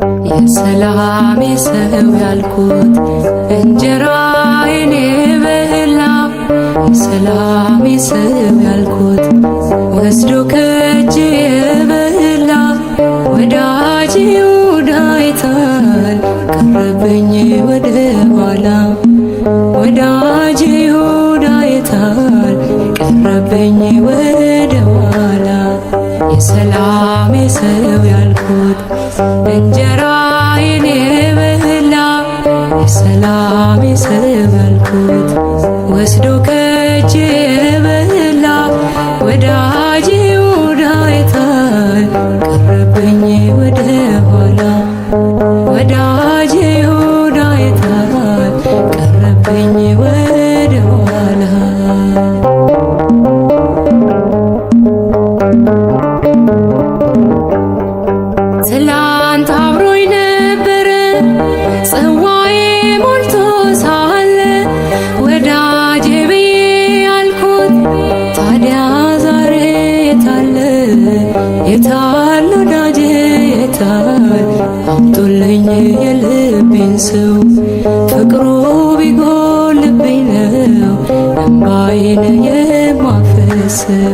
የሰላሜ ሰው ያልኩት እንጀራዬን የበላ የሰላሜ ሰው ያልኩት ወስዶ ከእጄ የበላ ወዳጄ ይሁዳ አይቷል ቀረበኝ ወደ ኋላ ወዳጄ ይሁዳ አይቷል ቀረበኝ ወደ ኋላ የሰላሜ ሰው ያልኩት እንጀራዬን የበላ የሰላሜ ሰው ያልኩት ወስዶ ከእጄ የበላ ወዳጄ ይሁዳ አይቷል ቀረበኝ ወደ ኋላ ወዳጄ ይሁዳ አይቷል ቀረበኝ ወደ ኋላ ትላንት አብሮኝ ነበረ ጽዋዬ ሞልቶ ሳለ ወዳጄ ብዬ ያልኩት ታዲያ ዛሬ የታለ የታል ወዳጄ የታል አምጡልኝ የልቤን ሰው ፍቅሩ ቢጎልብኝ ነው እንባዬን የማፈሰው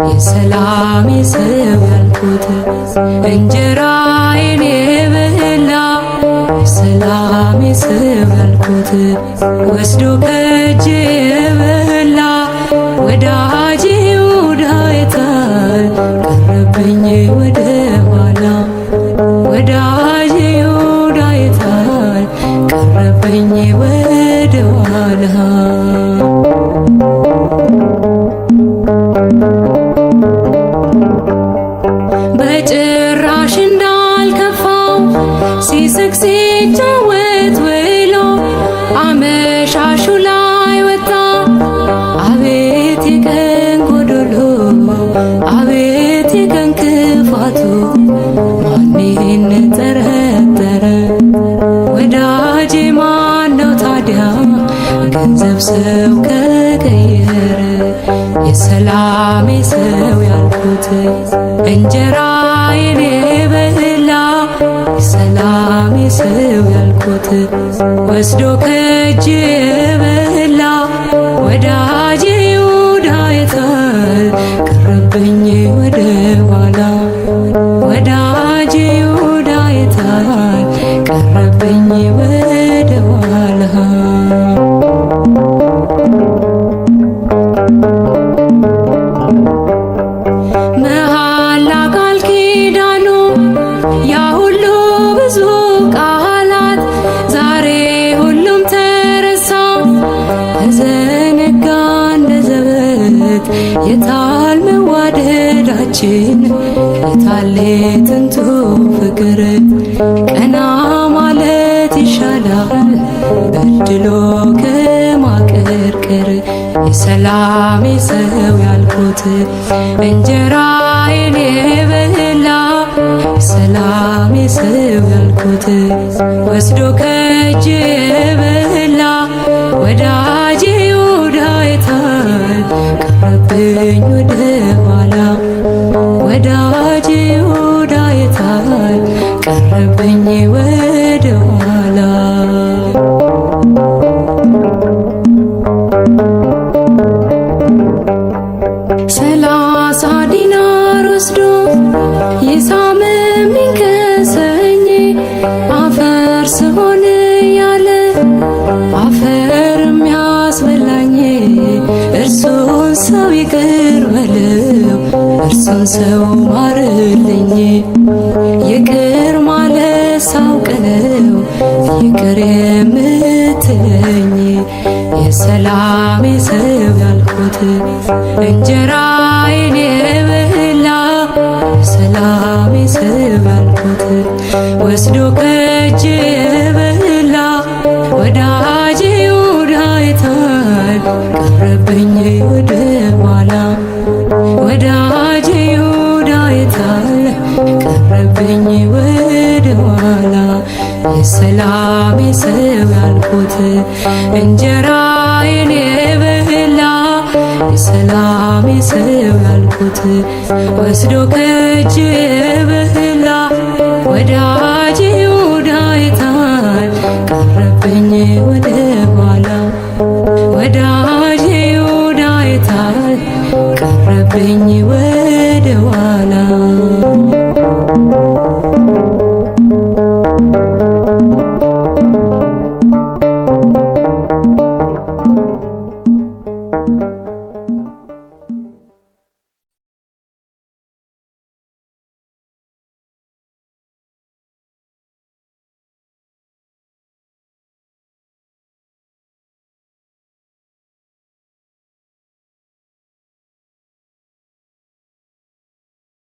የሰላሜ ሰው ያልኩት እንጀራዬን የበላ የሰላሜ ሰው ያልኩት ወስዶ ከእጄ የበላ ወዳጄ ይሁዳ አይቷል ቀረበኝ ወደ ኋላ ወዳጄ ይሁዳ አይቷል ቀረበኝ ወደ ኋላ በጭራሽ እንዳልከፋው ሲስቅ ሲጫወት ውሎ አመሻሹ ላይ ወጣ አቤት የቀን ጎዶሎ አቤት የቀን ክፋቱ ማን ይህን ጠረጠረ ወዳጄ ማነው ታዲያ ገንዘብ ሰው ከቀየረ የሰላሜ ሰው ያልኩት እንጀራዬን የበላ የሰላሜ ሰው ያልኩት ወስዶ ከእጄ የበላ ወዳጄ ይሁዳ አይቷል ቀረበኝ ወደ ኋላ ወዳጄ ይሁዳ አይቷል ቀረበኝ ወደ ኋላ መሐላ ቃል ኪዳኑ ያ ሁሉ ብዙ ቃላት ዛሬ ሁሉም ተረሳ ተዘነጋ እንደ ዘበት የታል መዋደዳችን የታል ጥንቱ ፍቅር ቀና ማለት ይሻላል በድሎ ከማቀርቀር የሰላሜ ሰው ያልኩት እንጀራዬን የበላ የሰላሜ ሰው ያልኩት ወስዶ ከእጄ የበላ ወዳጄ ይሁዳ አይቷል ቀረበኝ ወደ ኋላ ወዳጄ ይሁዳ አይቷል ቀረበኝ ወደ ኋላ ሰላሳ ዲናር ወስዶ ይሳምምኝ ከሰኝ አፈር ስሆን ያለ አፈር የሚያስበላኝ እርሱን ሰው ይቅር በለው እርሱን ሰው ማርልኝ ይቅር ማለት ሳውቅ ነው ይቅር የምትለኝ የሰላሜ ሰው ያልኩት እንጀራዬን የበላ የሰላሜ ሰው ያልኩት ወስዶ ከእጄ የበላ ወዳጄ ይሁዳ አይቷል ቀረበኝ ወደ ኋላ ወዳጄ ይሁዳ አይቷል ቀረበኝ ወደ ኋላ የሰላሜ ሰው ያልኩት እንጀራዬን የበላ የሰላሜ ሰው ያልኩት ወስዶ ከእጄ የበላ ወዳጄ ቀረብኝ ወደ ኋላ ወዳጄ ዮዳሄታይ ቀረብኝ ወደ ኋላ